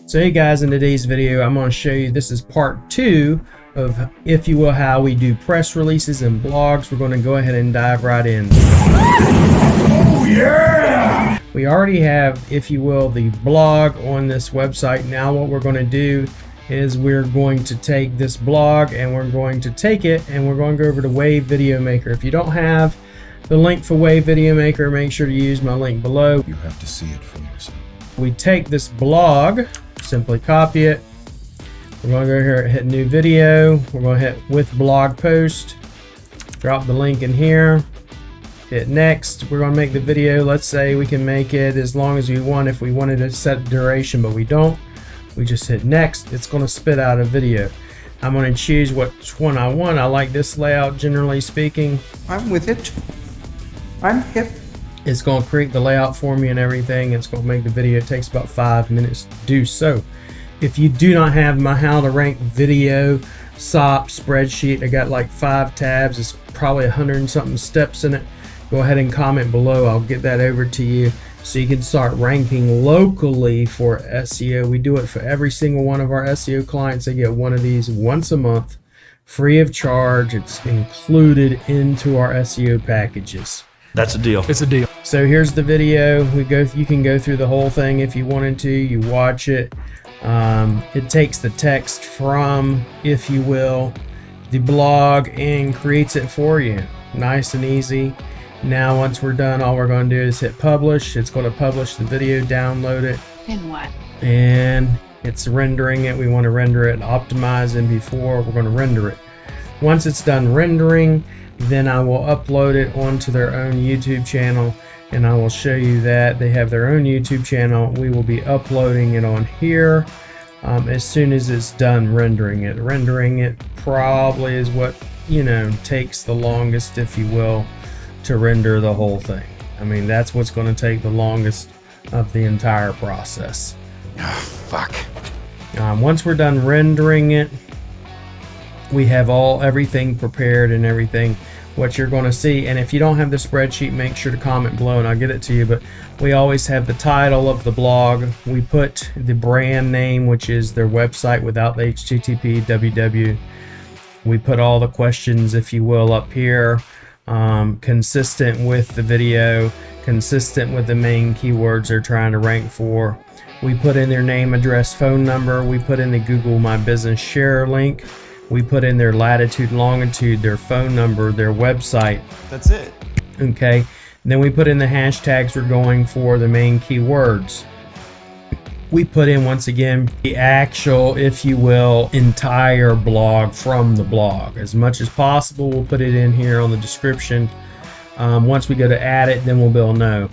So hey guys, in today's video I'm going to show you, this is part 2 of, if you will, how we do press releases and blogs. We're going to go ahead and dive right in. Oh yeah! We already have, if you will, the blog on this website. Now what we're going to do is we're going to take this blog and we're going to take it and we're going to go over to Wave Video Maker. If you don't have the link for Wave Video Maker, make sure to use my link below. You have to see it for yourself. We take this blog, simply copy it. We're going to go here and hit new video. We're going to hit with blog post, drop the link in here, hit next. We're going to make the video, let's say we can make it as long as we want if we wanted to set duration, but we don't. We just hit next. It's going to spit out a video. I'm going to choose which one I want. I like this layout, generally speaking. I'm with it. I'm hip. It's going to create the layout for me and everything. It's going to make the video. It takes about 5 minutes to do so. If you do not have my how to rank video SOP spreadsheet, I got like 5 tabs. It's probably 100 and something steps in it. Go ahead and comment below. I'll get that over to you so you can start ranking locally for SEO. We do it for every single one of our SEO clients. They get one of these once a month, free of charge. It's included into our SEO packages. That's a deal. It's a deal. So here's the video. You can go through the whole thing if you wanted to. You watch it. It takes the text from, if you will, the blog and creates it for you. Nice and easy. Now once we're done, all we're going to do is hit publish. It's going to publish the video, download it. And what? And it's rendering it. We want to render it, optimize it before we're going to render it. Once it's done rendering, then I will upload it onto their own YouTube channel, and I will show you that they have their own YouTube channel. We will be uploading it on here as soon as it's done rendering it. Rendering it probably is what, takes the longest, if you will, to render the whole thing. I mean, that's what's going to take the longest of the entire process. Oh, fuck. Once we're done rendering it, we have everything prepared and everything what you're going to see. And if you don't have the spreadsheet, make sure to comment below and I'll get it to you. But we always have the title of the blog. We put the brand name, which is their website without the HTTP www. We put all the questions, if you will, up here, consistent with the video, consistent with the main keywords they're trying to rank for. We put in their name, address, phone number. We put in the Google My Business share link. We put in their latitude, longitude, their phone number, their website. That's it. Okay. And then we put in the hashtags we're going for, the main keywords. We put in, once again, the actual, if you will, entire blog from the blog. As much as possible, we'll put it in here on the description. Once we go to add it, then we'll be able to know.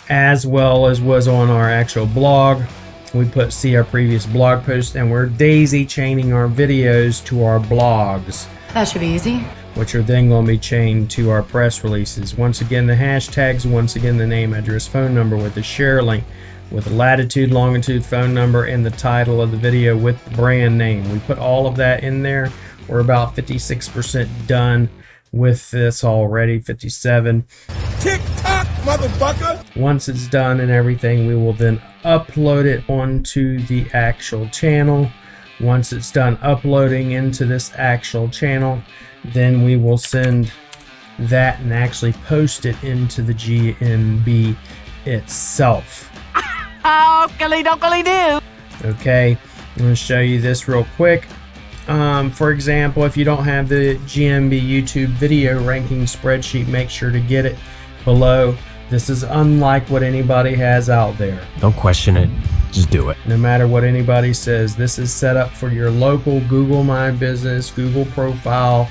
As well as was on our actual blog. We see our previous blog post, and we're daisy chaining our videos to our blogs. That should be easy. Which are then going to be chained to our press releases. Once again, the hashtags, once again, the name, address, phone number with the share link, with the latitude, longitude, phone number, and the title of the video with the brand name. We put all of that in there. We're about 56% done with this already, 57. Tick-tock, motherfucker! Once it's done and everything, we will then upload it onto the actual channel. Once it's done uploading into this actual channel, then we will send that and actually post it into the GMB itself. Oh, okay, I'm going to show you this real quick. For example, if you don't have the GMB YouTube video ranking spreadsheet, make sure to get it below. This is unlike what anybody has out there. Don't question it. Just do it. No matter what anybody says, this is set up for your local Google My Business, Google profile,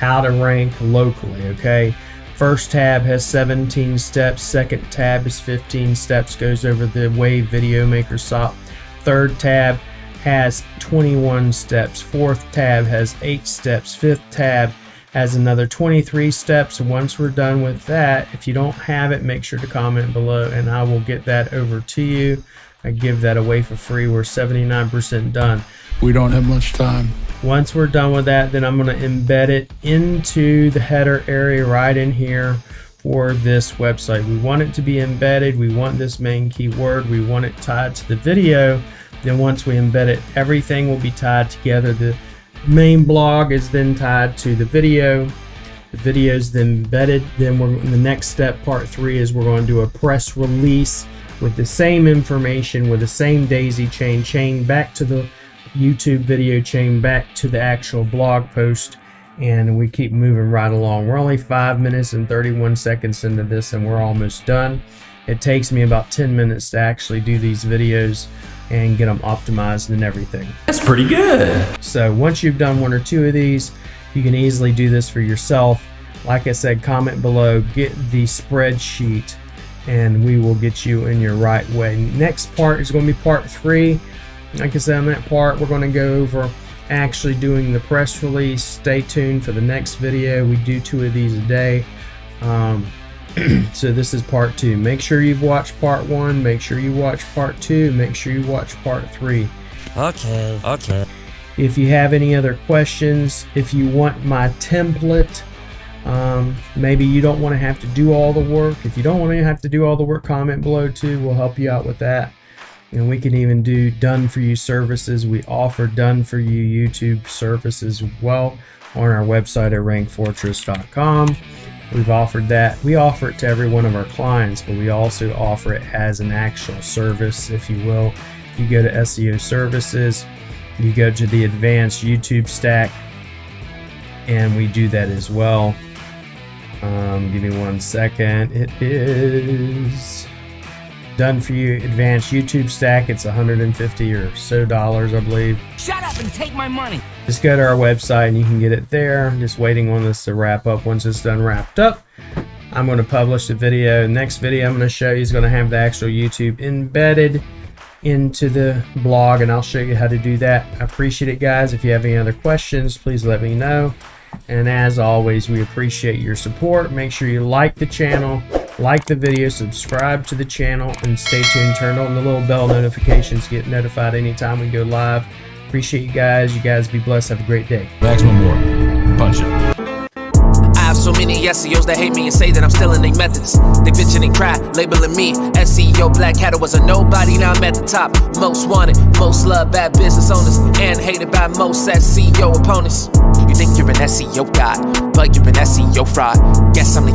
how to rank locally, okay? First tab has 17 steps. Second tab is 15 steps, goes over the Wave Video Maker SOP. Third tab has 21 steps. Fourth tab has 8 steps. Fifth tab has another 23 steps. Once we're done with that, if you don't have it, make sure to comment below and I will get that over to you. I give that away for free. We're 79% done. We don't have much time. Once we're done with that, then I'm going to embed it into the header area right in here for this website. We want it to be embedded. We want this main keyword. We want it tied to the video Then once we embed it, everything will be tied together. The main blog is then tied to the video. The video is then embedded. Then the next step, part 3, is we're going to do a press release with the same information, with the same daisy chain back to the YouTube video, chain back to the actual blog post, and we keep moving right along. We're only 5 minutes and 31 seconds into this, and we're almost done. It takes me about 10 minutes to actually do these videos and get them optimized and everything. That's pretty good. So once you've done 1 or 2 of these, you can easily do this for yourself. Like I said, comment below, get the spreadsheet, and we will get you in your right way. Next part is going to be part 3. Like I said, on that part, we're going to go over actually doing the press release. Stay tuned for the next video. We do 2 of these a day. So this is part 2. Make sure you've watched part 1. Make sure you watch part 2. Make sure you watch part 3. Okay. If you have any other questions, if you want my template, maybe you don't want to have to do all the work. If you don't want to have to do all the work, comment below too. We'll help you out with that. And we can even do done for you services. We offer done for you YouTube services as well on our website at rankfortress.com. We've offered that. We offer it to every one of our clients, but we also offer it as an actual service, if you will. You go to SEO services, you go to the advanced YouTube stack, and we do that as well. Give me 1 second. It is done for you advanced YouTube stack. It's $150 or so, I believe. Shut up and take my money. Just go to our website and you can get it there. I'm just waiting on this to wrap up. Once it's done wrapped up, I'm going to publish the video. Next video I'm going to show you is going to have the actual YouTube embedded into the blog, and I'll show you how to do that. I appreciate it, guys. If you have any other questions, please let me know. And as always, we appreciate your support. Make sure you like the channel, like the video, subscribe to the channel, and stay tuned. Turn on the little bell notifications, get notified anytime we go live. Appreciate you guys. You guys be blessed. Have a great day. Maximum more. Punch it. I have so many SEOs that hate me and say that I'm still in their methods. They bitching and cry, labeling me SEO Black Hat. Was a nobody, now I'm at the top. Most wanted, most loved, bad business owners, and hated by most SEO opponents. You think you're an SEO god, but you're an SEO fraud. Guess I'm the